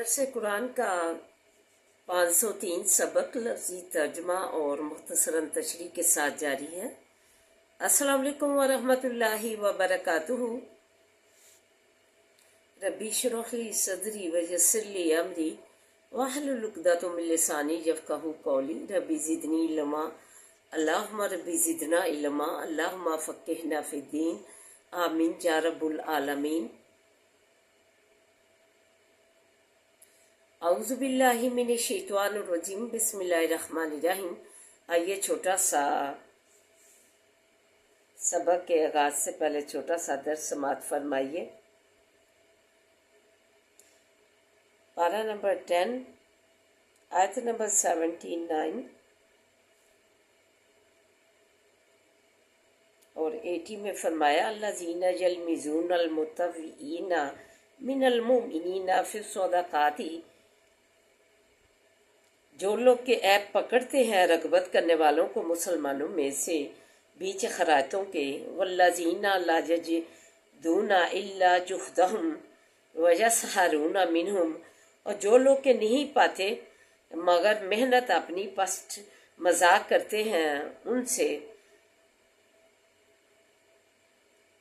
درس قرآن کا 503 سبق لفظی ترجمہ اور مختصراً تشریح کے ساتھ جاری ہے۔ السلام علیکم ورحمۃ اللہ وبرکاتہ۔ ربی اشرح لی صدری ویسر لی امری واحلل عقدۃ من لسانی یفقہوا قولی۔ ربی زدنی علما، اللہم ربی زدنا علما، اللہم فقہنا فی الدین، آمین یا رب العالمین۔ اعوذ باللہ من الشیطان الرجیم، بسم اللہ الرحمن الرحیم۔ آئیے چھوٹا سا سبق کے آغاز سے پہلے چھوٹا سا درس سماعت فرمائیے۔ پارہ نمبر 10 آیت نمبر 79 اور 80 میں فرمایا الذین یلمزون المطوعین من المؤمنین فی الصدقات، جو لوگ کے عیب پکڑتے ہیں رغبت کرنے والوں کو مسلمانوں میں سے بیچ خرائطوں کے، والذین لا یجدون الا جہدہم ویسخرون منہم، اور جو لوگ کے نہیں پاتے مگر محنت اپنی پس مذاق کرتے ہیں ان سے،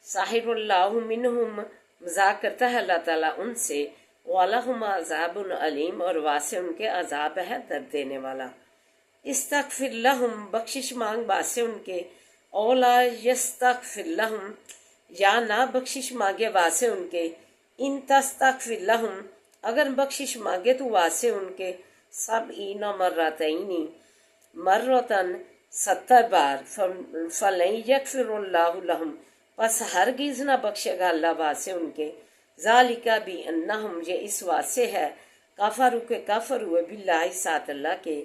ساحر اللہ منہم، مذاق کرتا ہے اللہ تعالیٰ ان سے، وَلَهُمْ عَذَابٌ عَلِيمٌ، اور واسع ان کے عذاب ہے درد دینے والا۔ استغفر لہم، بخشش مانگ واسع ان کے، اولا یستغفر لہم، یا نہ بخشش مانگے واسع ان کے، ان تستغفر لہم، اگر بخشش مانگے تو واسع ان کے، 70 مرتین، مرتن 70 بار، فلن یغفر اللہ لہم، پس ہرگز نہ بخشے گا اللہ واسع ان کے، ذالک بھی انہم، یہ اس واسع ہے، کافروا کے کافر ہوئے باللہ ساتھ اللہ کے،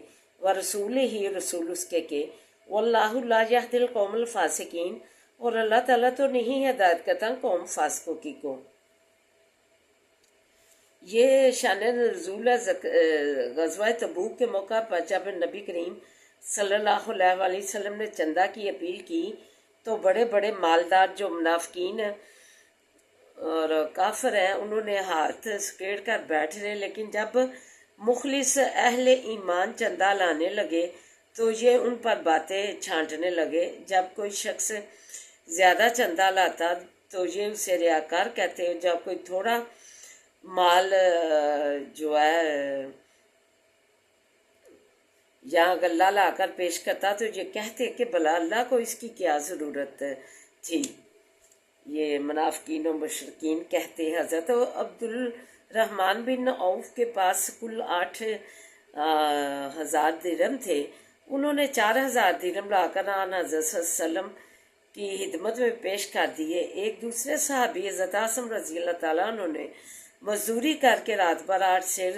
ورسولہ ہی رسول اس کے، واللہ لا یہدی القوم الفاسقین، اور اللہ تعالیٰ تو نہیں ہدایت کرتا قوم فاسقوں کی کو۔ یہ شان نزول غزوہ تبوک کے موقع پر جب نبی کریم صلی اللہ علیہ وآلہ وسلم نے چندہ کی اپیل کی تو بڑے بڑے مالدار جو منافقین اور کافر ہیں انہوں نے ہاتھ سکیڑ کر بیٹھ رہے، لیکن جب مخلص اہل ایمان چندہ لانے لگے تو یہ ان پر باتیں چھانٹنے لگے۔ جب کوئی شخص زیادہ چندہ لاتا تو یہ اسے ریاکار کہتے، جب کوئی تھوڑا مال جو ہے یا غلہ لا کر پیش کرتا تو یہ کہتے کہ بھلا اللہ کو اس کی کیا ضرورت تھی۔ یہ منافقین و مشرکین کہتے۔ حضرت عبد الرحمن بن عوف کے پاس کل 8,000 درہم تھے، انہوں نے 4,000 درہم لا کر حضرت صلی اللہ علیہ وسلم کی خدمت میں پیش کر دیے۔ ایک دوسرے صحابی حضرت عاصم رضی اللہ تعالیٰ عنہ نے مزدوری کر کے رات بھر 8 سیر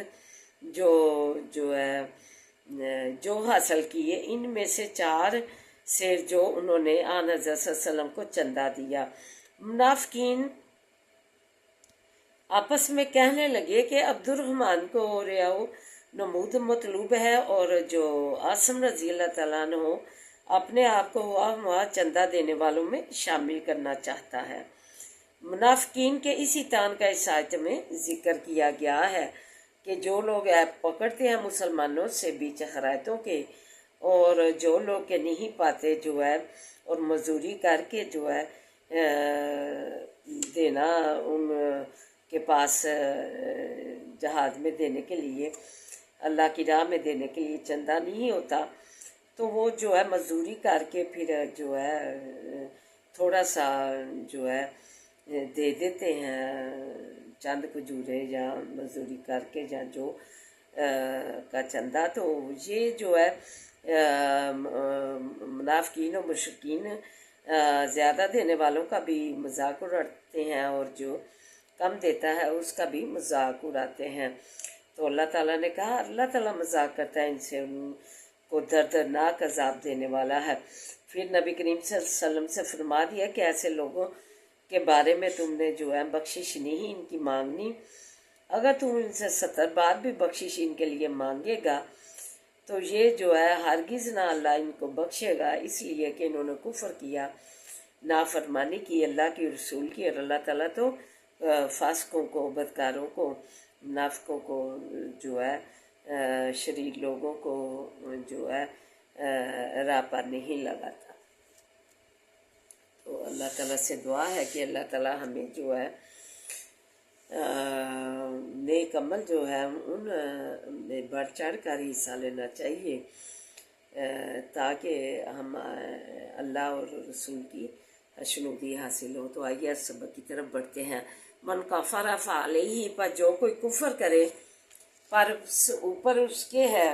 جو حاصل کیے، ان میں سے 4 سیر جو انہوں نے حضرت صلی اللہ علیہ وسلم کو چندہ دیا۔ منافقین آپس میں کہنے لگے کہ عبد الرحمن کو ریاء نمود مطلوب ہے، اور جو عاصم رضی اللہ تعالیٰ عنہ اپنے آپ کو ہوا چندہ دینے والوں میں شامل کرنا چاہتا ہے۔ منافقین کے اسی طعن کا اس آیت میں ذکر کیا گیا ہے کہ جو لوگ عیب پکڑتے ہیں مسلمانوں سے بیچ خرائطوں کے، اور جو لوگ کے نہیں پاتے جو ہے اور مزدوری کر کے جو ہے دینا ان کے پاس جہاد میں دینے کے لیے، اللہ کی راہ میں دینے کے لیے چندہ نہیں ہوتا، تو وہ جو ہے مزدوری کر کے پھر جو ہے تھوڑا سا جو ہے دے دیتے ہیں، چند کھجورے یا مزدوری کر کے یا جو کا چندہ، تو یہ جو ہے منافقین و مشرکین زیادہ دینے والوں کا بھی مذاق اڑاتے ہیں، اور جو کم دیتا ہے اس کا بھی مذاق اڑاتے ہیں۔ تو اللہ تعالیٰ نے کہا اللہ تعالیٰ مذاق کرتا ہے ان سے، ان کو دردناک عذاب دینے والا ہے۔ پھر نبی کریم صلی اللہ علیہ وسلم سے فرما دیا کہ ایسے لوگوں کے بارے میں تم نے جو ہے بخشش نہیں ان کی مانگنی، اگر تم ان سے 70 بار بھی بخشش ان کے لیے مانگے گا تو یہ جو ہے ہرگز نہ اللہ ان کو بخشے گا، اس لیے کہ انہوں نے کفر کیا، نافرمانی کی اللہ کی رسول کی، اور اللہ تعالیٰ تو فاسقوں کو، بدکاروں کو منافقوں کو جو ہے شریر لوگوں کو جو ہے راہ پر نہیں لگاتا۔ تو اللہ تعالیٰ سے دعا ہے کہ اللہ تعالیٰ ہمیں جو ہے نیک عمل جو ہے ان میں بڑھ چڑھ کر حصہ لینا چاہیے تاکہ ہم اللہ اور رسول کی خوشنودی حاصل ہو۔ تو آئیے سبق کی طرف بڑھتے ہیں۔ من کفر فعلیہ، پر جو کوئی کفر کرے پر اوپر اس کے ہے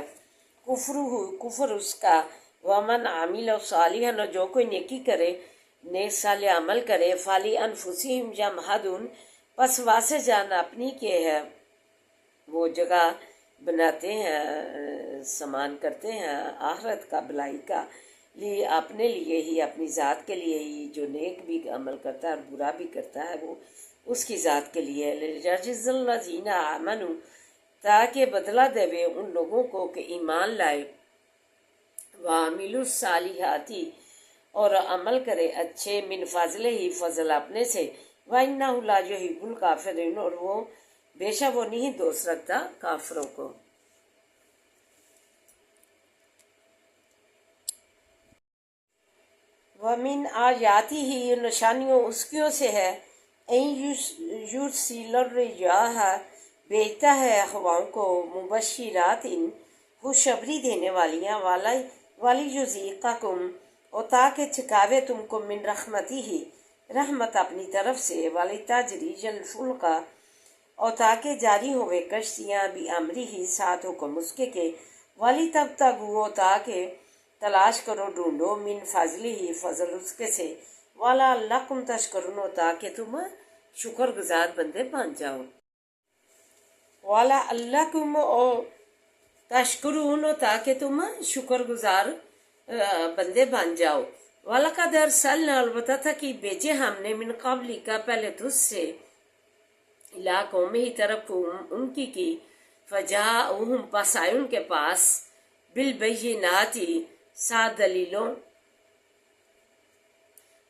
کفر اس کا، ومن عامل صالحا، اور جو کوئی نیکی کرے نیک صالح عمل کرے، فالی انفسہم یمہدون، پس واسے جان اپنی کے ہے وہ جگہ بناتے ہیں، سامان کرتے ہیں آخرت کا بلائی کا، لیے اپنے لیے ہی، اپنی ذات کے لیے ہی، جو نیک بھی عمل کرتا ہے اور برا بھی کرتا ہے وہ اس کی ذات کے لیے، لیجزی الذین آمنوا، تاکہ بدلہ دے ان لوگوں کو کہ ایمان لائے، وعملوا الصالحات، اور عمل کرے اچھے، من فضلہ ہی، فضل اپنے سے، وَإِنَّهُ لَا يُحِبُّ الْكَافِرِينَ، اور وہ بے شک وہ نہیں دوست رکھتا کافروں کو۔ وَمِنْ آیاتِهِ، نشانیوں اس کیوں سے ہے، اَن یُرْسِلَ الرِّیاحَ، بھیجتا ہے ہواؤں کو، مبشرات، خوشخبری دینے والیاں، وَلِیُذِیقَکُم، اور تاکہ چھکاوے تم کو، من رحمتہ، رحمت اپنی طرف سے، وَلِتَجْرِیَ الْفُلْکَ، اور تاکہ جاری ہوئے کشتیاں، بِأَمْرِہ، ساتھ حکم اس کے، وَلِتَبْتَغُوا، تاکہ تلاش کرو ڈھونڈو، من فضلہ، فضل اس کے سے، وَلَعَلَّکُمْ تَشْکُرُونَ، تاکہ تم شکر گزار بندے بن جاؤ، وَلَعَلَّکُمْ تَشْکُرُونَ، تاکہ تم شکر گزار بندے بن جاؤ۔ وَلَقَدْ أَرْسَلْنَا، البتہ کہ بھیجے ہم نے، من قبلک، پہلے تجھ سے، اِلیٰ قومہ، طرف ان کی، فجاءوہم، پس آئے ان کے پاس، بالبینات، سات دلیلوں،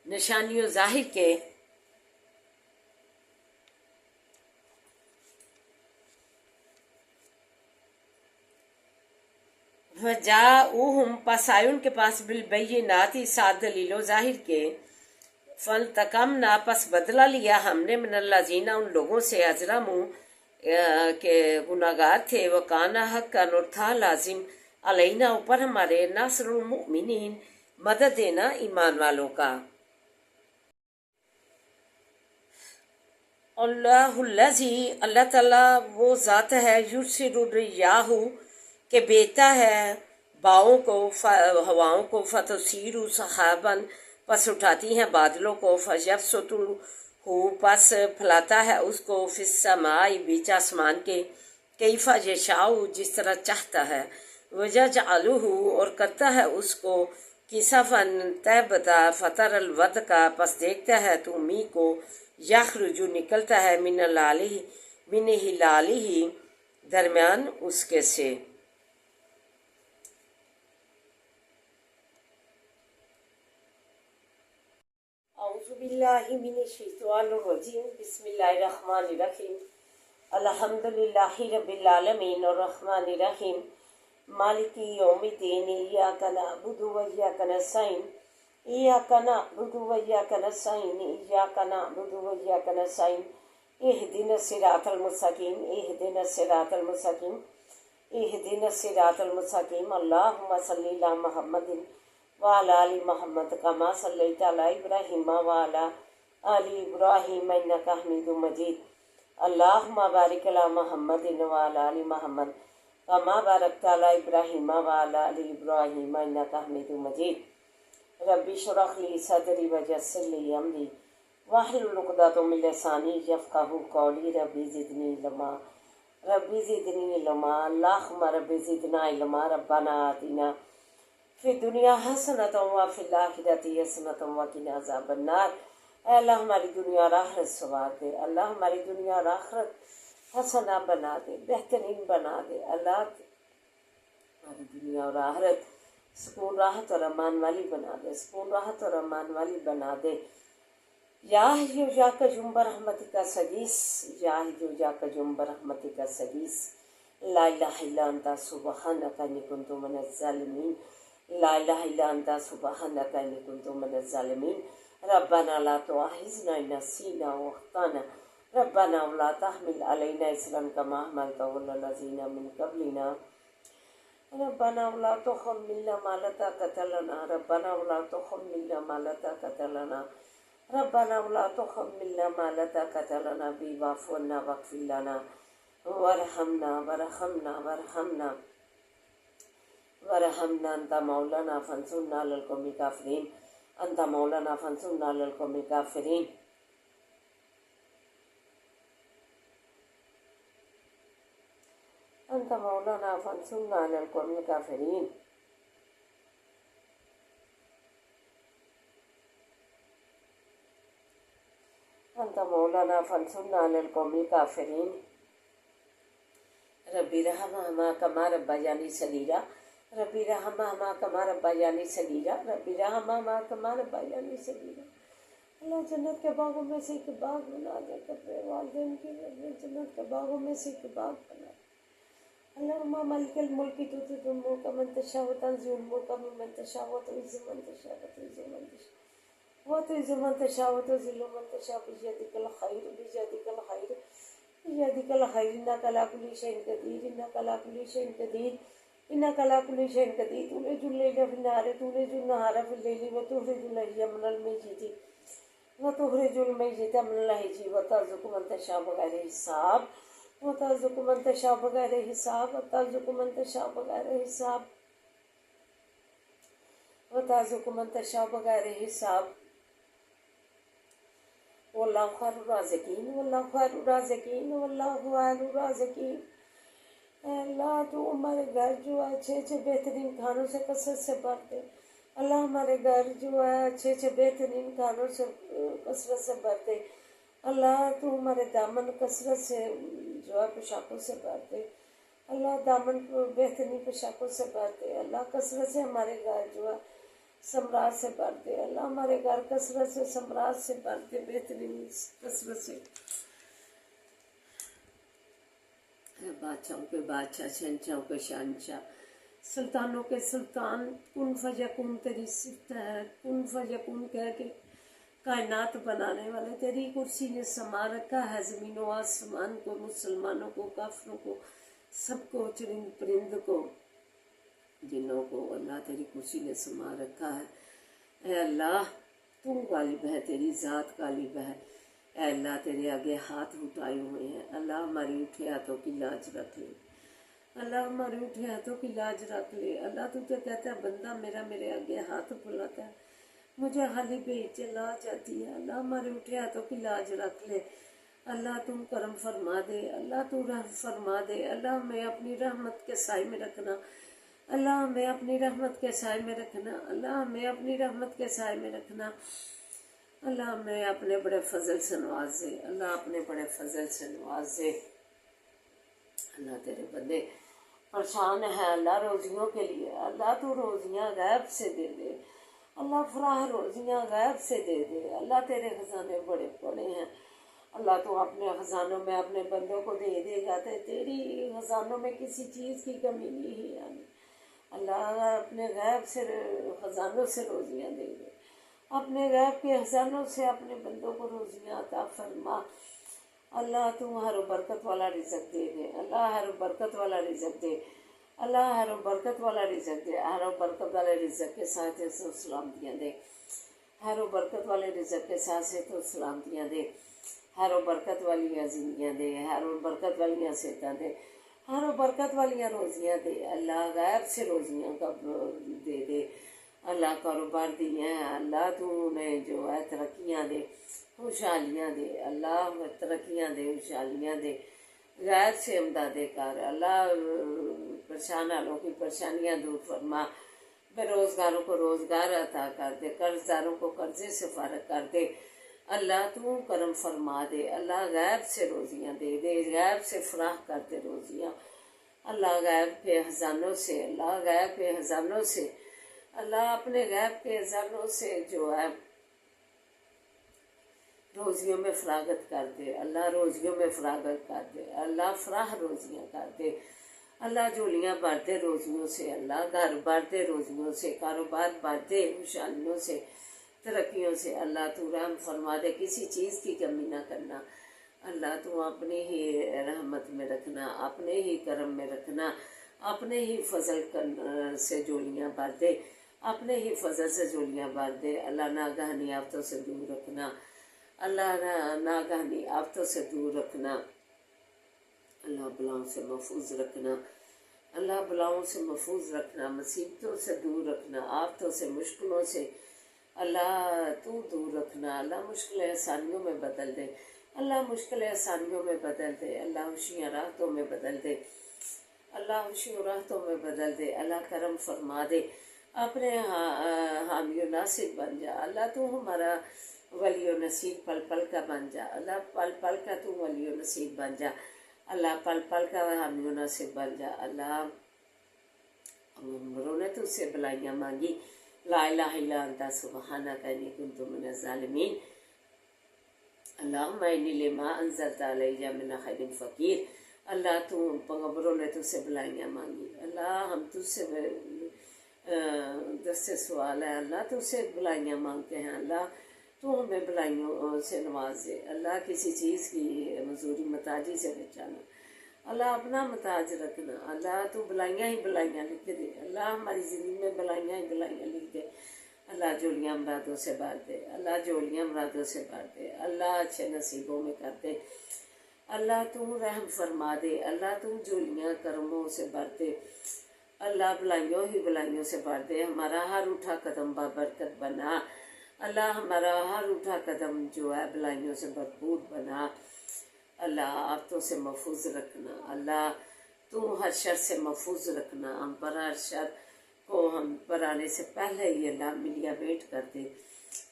نشانیوں ظاہر کے، فجاءوہم، پس آئے ان کے پاس، بالبینات، سات دلیلوں ظاہر کے، فانتقمنا، پس بدلہ لیا ہم نے، من الذین، ان لوگوں سے، اجرموا، کہ گناہگار تھے، وکان حقا، اور تھا لازم، علینا، اوپر ہمارے، نصر المؤمنین، مدد دینا ایمان والوں کا۔ اللہ الذی، اللہ تعالیٰ وہ ذات ہے، یرسل الریاح، کہ بھیجتا ہے ہواؤں کو، فتثیر سحابا، پس اٹھاتی ہیں بادلوں کو، فیبسطہ، پس پھیلاتا ہے اس کو، فی السماء، بیچ آسمان کے، کیف یشاء، جس طرح چاہتا ہے، ویجعلہ، اور کرتا ہے اس کو، کسفا، تہبتا، فتر الودق، پس دیکھتا ہے تو می کو، یخرج، نکلتا ہے، من ہلالہ، درمیان اس کے سے۔ اعوذ باللہ من الشیطان الرجیم، بسم اللہ الرحمن الرحیم، الحمدللہ رب العالمین، الرحمن الرحیم، مالک یوم الدین، ایاک نعبد و ایاک نستعین، ایاک نعبد و ایاک نستعین، ایاک نعبد و ایاک نستعین، اہدنا الصراط المستقیم، اہدنا الصراط المستقیم، اہدنا الصراط المستقیم، اللہم صلی علی محمد وعلی آل محمد کما صلیت علی ابراہیم وعلی آل ابراہیم انک حمید مجید، اللہم بارک علی محمد وعلی آل محمد کما بارکت علی ابراہیم وعلی آل ابراہیم انک حمید مجید، رب اشرح لی صدری ویسر لی امری واحلل عقدۃ من لسانی یفقہوا قولی، رب زدنی علما، رب زدنی علما، اللہم رب زدنا علما، ربنا آتنا فی الدنیا حسنۃ وفی الآخرۃ حسنۃ وقنا عذاب النار۔ اے اللہ ہماری دنیا اور آخرت سنوار دے، اللہ ہماری دنیا اور آخرت حسنہ بنا دے، بہترین بنا دے، اللہ ہماری دنیا اور آخرت سکون راحت اور امان والی بنا دے، سکون راحت اور امان والی بنا دے، یا حیو یا قیوم برحمتک استغیث، یا حیو یا قیوم برحمتک استغیث، لا الہ الا انت سبحانک انی کنت من الظالمین، لا الہ الا انت سبحانک انی کنت من الظالمین، ربنا لا تؤاخذنا ان نسینا واخطانا، ربنا ولا تحمل علینا اصرا کما حملته على الذین من قبلنا، ربنا ولا تحملنا ما لا طاقة لنا، ربنا ولا تحملنا ما لا طاقة لنا، ربنا ولا تحملنا ما لا طاقة لنا به، واعف عنا واغفر لنا وارحمنا انت مولانا فانصرنا على القوم الكافرين، انت مولانا فانصرنا على القوم الكافرين، انت مولانا فانصرنا على القوم الكافرين، انت مولانا فانصرنا على القوم الكافرين، ربی رحمہما کما ربیانی صغیرا، ربی رحمہما کما ربیانی صغیرا، ربی رحمہما کما ربیانی صغیرا۔ اللہ جنت کے باغوں میں سے ایک باغ بنا دے، اپنے والدین کی جنت کے باغوں میں سے ایک باغ بنا دے۔ اللہم مالک الملک تؤتی الملک من تشاء وتنزع الملک ممن تشاء وتعز من تشاء وتذل من تشاء وتعز من تشاء وتذل من تشاء بيدک الخیر، بيدک الخیر، بيدک الخیر، انک علی کل شیء قدیر، انک علی کل شیء قدیر، انک علی کل شیء قدیر، تولج اللیل فی النہار، تولج النہار فی اللیل، وتخرج الحی من المیت وتخرج المیت من الحی، وترزق من تشاء بغیر حساب، وترزق من تشاء بغیر حساب، وترزق من تشاء بغیر حساب، وترزق من تشاء بغیر حساب، واللہ خیر الرازقین، واللہ خیر الرازقین، واللہ خیر الرازقین۔ اے اللہ تو ہمارے گھر جو ہے اچھے اچھے بہترین کھانوں سے کثرت سے بھر دے، اللہ ہمارے گھر جو ہے اچھے اچھے بہترین کھانوں سے کثرت سے بھر دے، اللہ تو ہمارے دامن کثرت سے جو ہے پوشاکوں سے بھر دے، اللہ دامن بہترین پوشاکوں سے بھر دے، اللہ کثرت سے ہمارے گھر جو ہے ثمرات سے بھر دے، اللہ ہمارے گھر کثرت سے ثمرات سے بھر دے، بہترین کثرت سے۔ بادشاہوں کے بادشاہ، شہنشاہوں کے شہنشاہ، سلطانوں کے سلطان، کن فیکون تیری صفت ہے، کن فیکون کہہ کے کائنات بنانے والے، تیری کرسی نے سما رکھا ہے زمین و آسمان کو، مسلمانوں کو، کافروں کو، سب کو، چرند پرند کو، جنوں کو، اللہ تیری کرسی نے سما رکھا ہے۔ اے اللہ تو غالب ہے، تیری ذات غالب ہے، اے اللہ تیرے آگے ہاتھ اٹھائے ہوئے ہیں، اللہ ہماری اٹھے ہاتھوں کی لاج رکھ لے، اللہ ہمارے اٹھے ہاتھوں کی لاج رکھ لے، اللہ تو کہتا ہے بندہ میرا میرے آگے ہاتھ پھیلاتا ہے مجھے خالی بھیج لا جاتی ہے، اللہ ہمارے اٹھے ہاتھوں کی لاج رکھ لے، اللہ تم کرم فرما دے، اللہ تو رحم فرما دے، اللہ ہمیں اپنی رحمت کے سائے میں رکھنا، اللہ ہمیں اپنی رحمت کے سائے میں رکھنا، اللہ ہمیں اپنی رحمت کے سائے میں رکھنا، اللہ ہمیں اپنے بڑے فضل سے نوازے، اللہ اپنے بڑے فضل سے نوازے۔ اللہ تیرے بندے پریشان ہیں اللہ روزیوں کے لیے، اللہ تو روزیاں غیب سے دے دے، اللہ فراہ روزیاں غیب سے دے دے، اللہ تیرے خزانے بڑے بڑے ہیں، اللہ تو اپنے خزانوں میں اپنے بندوں کو دے دے گا، تیری خزانوں میں کسی چیز کی کمی نہیں ہے، اللہ اپنے غیب سے خزانوں سے روزیاں دے دے، اپنے غیب کے خزانوں سے اپنے بندوں کو روزیاں عطا فرما، اللہ تو ہر برکت والا رزق دے دے، اللہ ہر برکت والا رزق دے، اللہ ہر برکت والا رزق دے، ہر برکت والے رزق کے ساتھ تو سلامتیاں دے، ہر برکت والے رزق کے ساتھ سے تو سلامتیاں دے، ہر برکت والی زندگیاں دے، ہر برکت والی صحتاں دے، ہر برکت والی روزیاں دے، اللہ غیب سے روزیاں کا دے دے، اللہ کاروبار دیے ہیں، اللہ تو انہیں جو ہے ترقیاں دے، خوشحالیاں دے، اللہ ترقیاں دے، خوشحالیاں دے، غیب سے امدادیں کر، اللہ پریشان حالوں کی پریشانیاں دور فرما، بے روزگاروں کو روزگار عطا کر دے، قرض داروں کو قرضے سے فارغ کر دے، اللہ تو کرم فرما دے، اللہ غیب سے روزیاں دے دے، غیب سے فراہ کر دے روزیاں، اللہ غیب کے خزانوں سے، اللہ غیب کے خزانوں سے، اللہ اپنے غیب کے خزانوں سے جو ہے روزیوں میں فراغت کر دے اللہ، روزیوں میں فراغت کر دے اللہ، فراہ روزیاں کر دے اللہ، جھولیاں بھر دے روزیوں سے اللہ، گھر بھر دے روزیوں سے، کاروبار بھر دے خوشحالیوں سے، ترقیوں سے اللہ، تو رحم فرما دے، کسی چیز کی کمی نہ کرنا اللہ، تو اپنے ہی رحمت میں رکھنا، اپنے ہی کرم میں رکھنا، اپنے ہی فضل سے جھولیاں بھر دے، اپنے ہی فضل سے جھولیاں بھر دے اللہ، ناگہانی آفتوں سے دور رکھنا اللہ، ناگہانی آفتوں سے دور رکھنا اللہ، بلاؤں سے محفوظ رکھنا اللہ، بلاؤں سے محفوظ رکھنا، مصیبتوں سے دور رکھنا، آفتوں سے، مشکلوں سے اللہ تو دور رکھنا اللہ، مشکل آسانیوں میں بدل دے اللہ، مشکل آسانیوں میں بدل دے اللہ، خوشیاں راحتوں میں بدل دے اللہ، خوشیوں راحتوں میں بدل دے اللہ، کرم فرما دے، اپنے حامی و ناصر بن جا اللہ، تو ہمارا ولی و نصیر پل پل کا بن جا اللہ، پل پل کا تو ولی و نصیر بن جا اللہ، پل پل کا حامی و ناصر بن جا اللہ۔ عمروں نے تجھ سے بلائیاں مانگی، لا الہ الا انت سبحانک انی کنت من الظالمین اللہم انی لما انزلت علی من خیر فقیر اللہ، تو پیغمبروں نے تجھ سے بلائیاں مانگی اللہ، ہم تجھ سے دس سے سوال ہے اللہ، تجھ سے بلائیاں مانگتے ہیں اللہ، تو ہمیں بلائیوں سے نواز دے اللہ، کسی چیز کی مزوری محتاجی سے بچانا اللہ، اپنا محتاج رکھنا اللہ، تو بلائیاں ہی بلائیاں لکھ دے اللہ، ہماری زندگی میں بلائیاں ہی بلائیاں لکھ دے اللہ، جھولیاں مرادوں سے بھر دے اللہ، جھولیاں مرادوں سے بھر دے اللہ، اچھے نصیبوں میں کر دے اللہ، تو رحم فرما دے اللہ، تو جھولیاں کرموں سے بھر دے اللہ، بلائیوں ہی بلائیوں سے بھر دے، ہمارا ہر اٹھا قدم بابرکت بنا اللہ، ہمارا ہر اٹھا قدم جو ہے بلائیوں سے بھرپور بنا اللہ، آفتوں سے محفوظ رکھنا اللہ، تو ہر شر سے محفوظ رکھنا، ہم پر ہر شر کو ہم پر آنے سے پہلے ہی اللہ ملیاں میٹ کر دے،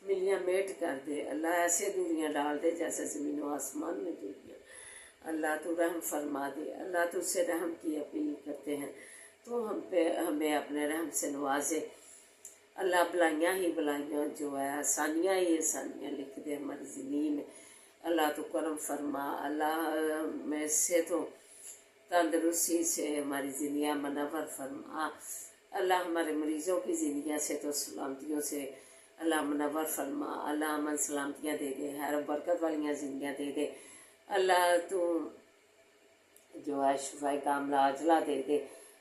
ملیاں میٹ کر دے اللہ، ایسے دوریاں ڈال دے جیسے زمین و آسمان میں دوریاں اللہ، تو رحم فرما دے اللہ، تو سے رحم کی اپیل کرتے ہیں، تو ہمیں اپنے رحم سے نوازے اللہ، بلائیاں ہی بلائیاں جو ہے، آسانیاں ہی آسانیاں لکھ دے ہماری زندگی میں اللہ، تو کرم فرما اللہ، میں سے تو تندرستی سے ہماری زندگیاں منور فرما اللہ، ہمارے مریضوں کی زندگیاں سے تو سلامتیوں سے اللہ منور فرما اللہ، امن سلامتیاں دے دے، خیر و برکت والیاں زندگیاں دے دے اللہ، تو جو ہے شفائے کاملہ عاجلہ دے دے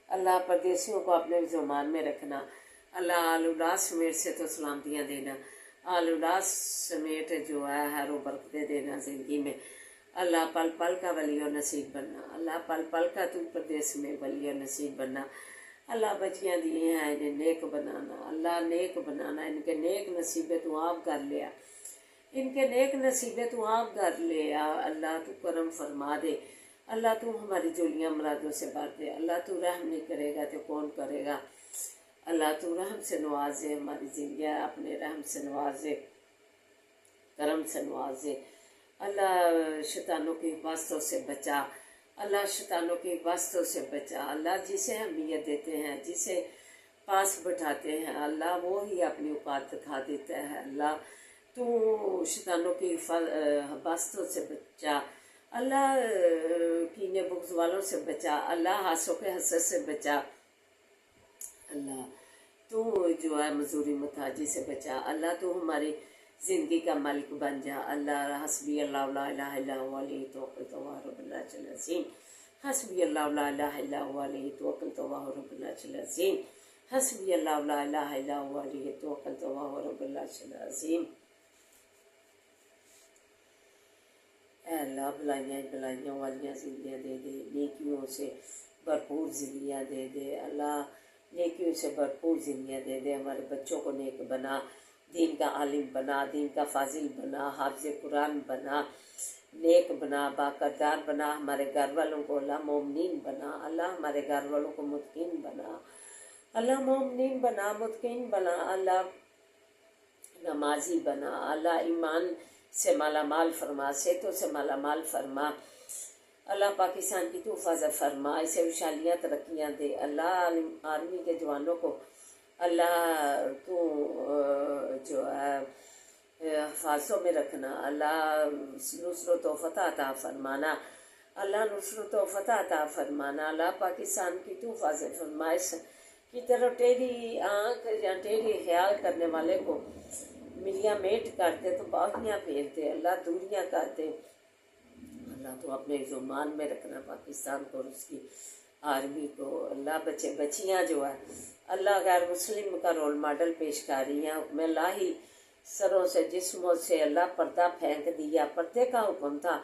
اللہ، پردیسیوں کو اپنے زمان میں رکھنا اللہ، آل اولاد سمیت سے تو سلامتیاں دینا، آل اولاد سمیت جو ہے خیر و برکتیں دینا زندگی میں اللہ، پل پل کا ولی و نصیب بننا اللہ، پل پل کا تو پردیس میں ولی و نصیب بننا اللہ، بچیاں دیے ہیں انہیں نیک بنانا اللہ، نیک بنانا، ان کے نیک نصیبیں تو آپ کر لیا، ان کے نیک نصیبیں تو آپ کر لیا اللہ، تو کرم فرما دے اللہ، تو ہماری جھولیاں مرادوں سے بھر دے اللہ، تو رحم نہیں کرے گا تو کون کرے گا اللہ، تو رحم سے نوازے ہماری زندگیاں، اپنے رحم سے نوازے، کرم سے نوازے اللہ، شیطانوں کی حفاظتوں سے بچا اللہ، شیطانوں کی حفاظتوں سے بچا اللہ، جسے اہمیت دیتے ہیں، جسے پاس بٹھاتے ہیں اللہ، وہ ہی اپنی اوقات دکھا دیتا ہے اللہ، تو شیطانوں کی حفاظتوں سے بچا اللہ، کینے بغض والوں سے بچا اللہ، حاسوں کے حسد سے بچا اللہ، تو جو ہے مزوری محتاجی سے بچا اللہ، تو ہماری زندگی کا مالک بن جا اللہ، حسبی اللہ لا الہ الا هو علیہ توکلت وهو رب العرش العظیم، حسبی اللہ لا الہ الا هو علیہ توکلت وهو رب العرش العظیم، حسبی اللہ لا الہ الا هو علیہ توکلت وهو رب العرش العظیم۔ اے اللہ، بلائیاں والیاں زندگیاں دے دے، نیکیوں سے بھرپور زندگیاں دے دے اللہ، نیکیوں سے بھرپور زندگیاں دے دے، ہمارے بچوں کو نیک بنا، دین کا عالم بنا، دین کا فاضل بنا، حافظ قرآن بنا، نیک بنا، باقدار بنا، ہمارے گھر والوں کو اللہ مومنین بنا اللہ، ہمارے گھر والوں کو متقین بنا اللہ، مومنین بنا، متقین بنا اللہ، نمازی بنا اللہ، ایمان سے مالا مال فرما، صحتوں سے مالا مال فرما اللہ، پاکستان کی تو حفاظت فرما، اسے خوشحالیاں ترقیاں دے اللہ، آرمی کے جوانوں کو اللہ، تو جو ہے حفاظتوں میں رکھنا، اللہ نصرت و فتح عطا فرمانا، اللہ نصرت و فتح عطا فرمانا، اللہ پاکستان کی تو حفاظت فرمائش کی طرف ٹیڑھی آنکھ یا ٹیڑھی خیال کرنے والے کو ملیاں میٹ کرتے تو باہیاں پھیرتے، اللہ دوریاں کرتے۔ اللہ تو اپنے زمان میں رکھنا پاکستان کو اور اس کی آرمی کو، اللہ بچے بچیاں جو ہے اللہ غیر مسلم کا رول ماڈل پیش کر رہی ہیں، حکم الہی سروں سے جسموں سے اللہ پردہ پھینک دیا، پردے کا حکم تھا،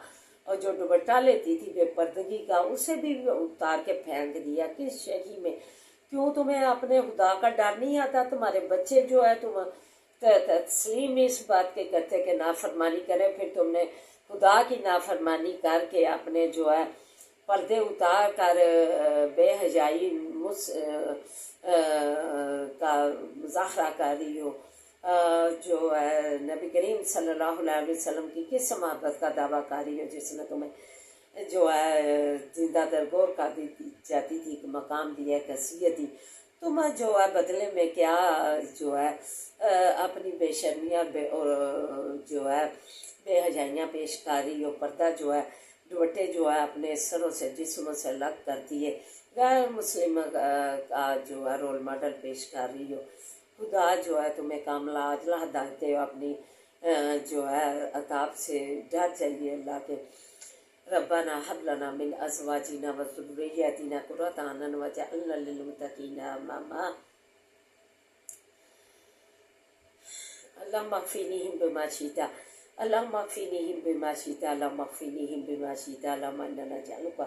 اور جو دوپٹہ لیتی تھی بے پردگی کا اسے بھی اتار کے پھینک دیا۔ کس شہی میں کیوں تمہیں اپنے خدا کا ڈر نہیں آتا؟ تمہارے بچے جو ہے تم تسلیم اس بات کے کرتے کہ نافرمانی کرے، پھر تم نے خدا کی نافرمانی کر کے اپنے جو ہے پردے اتار کر بے حیائی کا مظاہرہ کر رہی ہو، جو ہے نبی کریم صلی اللہ علیہ وسلم کی کس محبت کا دعویٰ کر رہی ہو جس نے تمہیں جو ہے زندہ درگور کر دی جاتی تھی، مقام دیا، حیثیت دی، تم جو ہے بدلے میں کیا جو ہے اپنی بے شرمیاں اور جو ہے بے حجائیاں پیش کر رہی ہو، پردہ جو ہے دوپٹے جو ہے اپنے سروں سے جسموں سے الگ کر دیے، غیر مسلم کا جو ہے رول ماڈل پیش کر رہی ہو۔ خدا جو ہے تمہیں کاملہ عاجلہ ہدایت دے، اپنی جو ہے عذاب سے ڈر جائیے اللہ کے۔ ربنا هب لنا من ازواجنا وذرياتنا قرة اعين واجعلنا للمتقين اماما۔ اللهم اكفنيهم بما شئت، اللهم اكفنيهم بما شئت، اللهم اكفنيهم بما شئت، اللهم انا نجعلك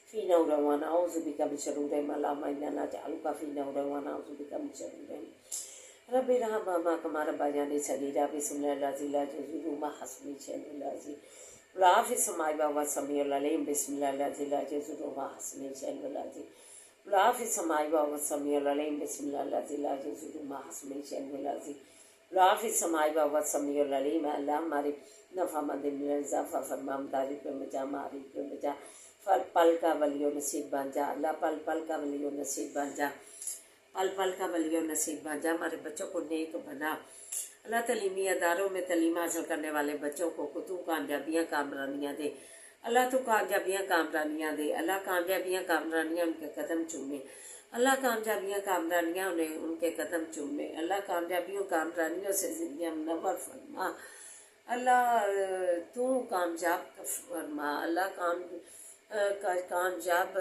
في نور ونعوذ بك من شرورهم، اللهم انا نجعلك في نور ونعوذ بك من شرورهم۔ رب ارحمهما كما ربياني صغيرا، بسم الله الذي لا يضر مع اسمه شيء العظيم، لا في السماء والسميع العليم، بسم الله الذي لا يضر مع اسمه شيء العظيم، لا في السماء والسميع العليم، بسم الله الذي لا يضر مع اسمه شيء العظيم، لا في السماء والسميع العليم۔ اللہ ہماری نفع مند من اضافہ فرما، مداری پہ مجا، معاری پہ مجا، پل پل کا ولی و نصیب بن جا، اللہ پل پل کا ولی و نصیب بن جا، پل پل کا ولی و نصیب بن جا، ہمارے بچوں کو نیک بنا، اللہ تعلیمی اداروں میں تعلیم حاصل کرنے والے بچوں کو تو کامیابیاں کامرانیاں دے، اللہ تو کامیابیاں کامرانیاں دے، اللہ کامیابیاں کامرانیاں ان کے قدم چومے، اللہ کامیابیاں کامرانیاں انہیں ان کے قدم چومے، اللہ کامیابیوں کامرانیوں سے زندگیاں منور فرما، اللہ تو کامیاب فرما، اللہ کامیاب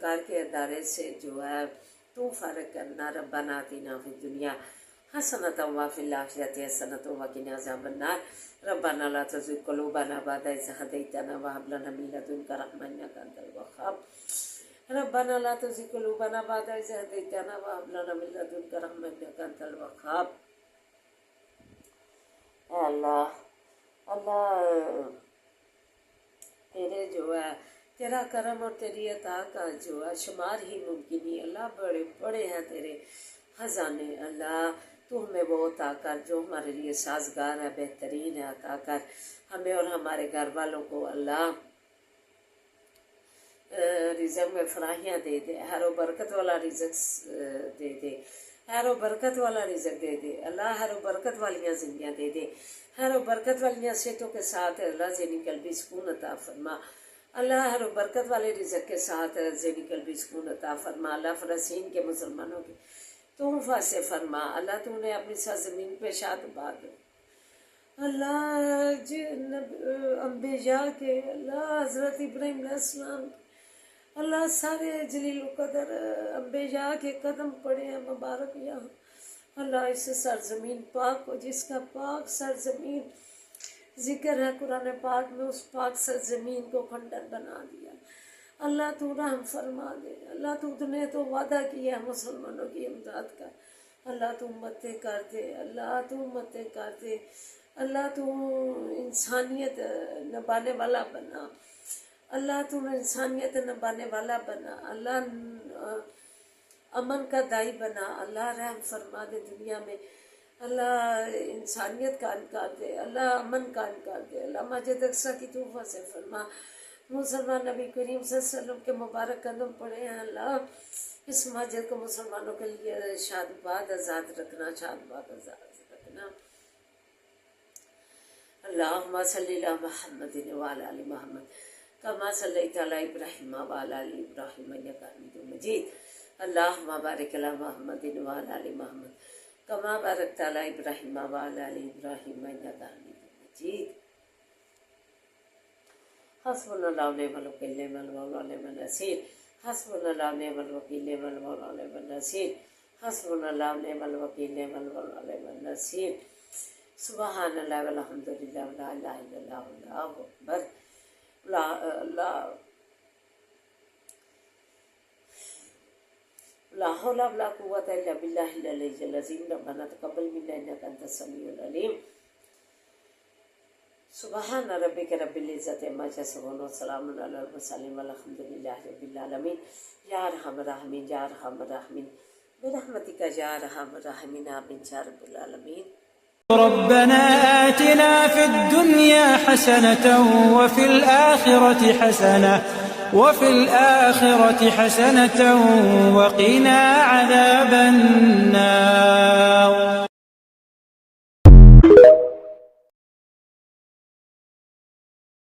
کر کے ادارے سے جو ہے تو فارغ کرنا۔ ربنا آتنا فی الدنیا حسنۃ وفی الآخرۃ حسنۃ وقنا عذاب النار، ربنا لا تزغ قلوبنا بعد إذ هديتنا وهب لنا من لدنك رحمة إنك أنت الوهاب، ربنا لا تزغ قلوبنا بعد إذ هديتنا وهب لنا من لدنك رحمة إنك أنت الوهاب۔ اے اللہ تیرے جو ہے تیرا کرم اور تیری عطا کا جو ہے شمار ہی ممکن نہیں، اللہ بڑے بڑے ہیں تیرے خزانے، اللہ تو ہمیں وہ عطا کر جو ہمارے لیے سازگار ہے، بہترین ہے، عطا کر ہمیں اور ہمارے گھر والوں کو، اللہ رزق میں فراہیاں دے دے، خیر و برکت والا رزق دے دے، خیر و برکت والا رزق دے دے، اللہ خیر و برکت والیاں زندگیاں دے دے، خیر و برکت والیاں صحتوں کے ساتھ اللہ ذہنی قلبی سکون عطا فرما، اللہ خیر و برکت والے رزق کے ساتھ ذہنی قلبی سکون عطا فرما، اللہ فلسطین کے مسلمانوں کی تو حفاظت فرما، اللہ تو نے اپنی سرزمین پہ شاد باد، اللہ انبیاء کے، اللہ حضرت ابراہیم علیہ السلام، اللہ سارے جلیل القدر انبیاء کے قدم پڑے ہیں مبارک یہاں، اللہ اس سرزمین پاک کو جس کا پاک سرزمین ذکر ہے قرآن پاک میں، اس پاک سرزمین کو کھنڈر بنا دیا، اللہ تو رحم فرما دے، اللہ تو نے تو وعدہ کیا ہے مسلمانوں کی امداد کا، اللہ تو امتیں کر دے، اللہ تو امتیں کر دے، اللہ تو انسانیت نبھانے والا بنا، اللہ تو انسانیت نبھانے والا بنا، اللہ امن کا دائی بنا، اللہ رحم فرما دے دنیا میں، اللہ انسانیت کا انکار دے، اللہ امن کا انکار دے، اللہ مسجد اقصیٰ کی تو حفاظت فرما، مسلمان نبی کریم صلی اللہ علیہ وسلم کے مبارک قدم پڑے ہیں، اللہ اس مسجد کو مسلمانوں کے لیے شاد باد آزاد رکھنا، شاد باد آزاد رکھنا، اللهم صل على محمد وعلى آل محمد كما صليت على إبراهيم وعلى آل إبراهيم إنك حميد مجيد اللهم بارك على محمد وعلى آل محمد كما باركت على إبراهيم وعلى آل إبراهيم إنك حميد مجيد حسبنا الله ونعم الوكيل نعم المولى ونعم النصير حسبنا الله ونعم الوكيل نعم المولى ونعم النصير حسبنا الله ونعم الوكيل نعم المولى ونعم النصير سبحان الله والحمد لله ولا اله الا الله والله اکبر لا حول ولا قوة الا بالله العلي العظيم ربنا تقبل منا انك انت السميع العليم سبحان ربك رب العزة عما يصفون وسلام على المرسلين والحمد لله رب العالمين يا ارحم الراحمين يا ارحم الراحمين برحمتك يا ارحم الراحمين آمين يا رب العالمين ربنا آتنا في الدنيا حسنة وفي الآخرة حسنة وقنا عذاب النار.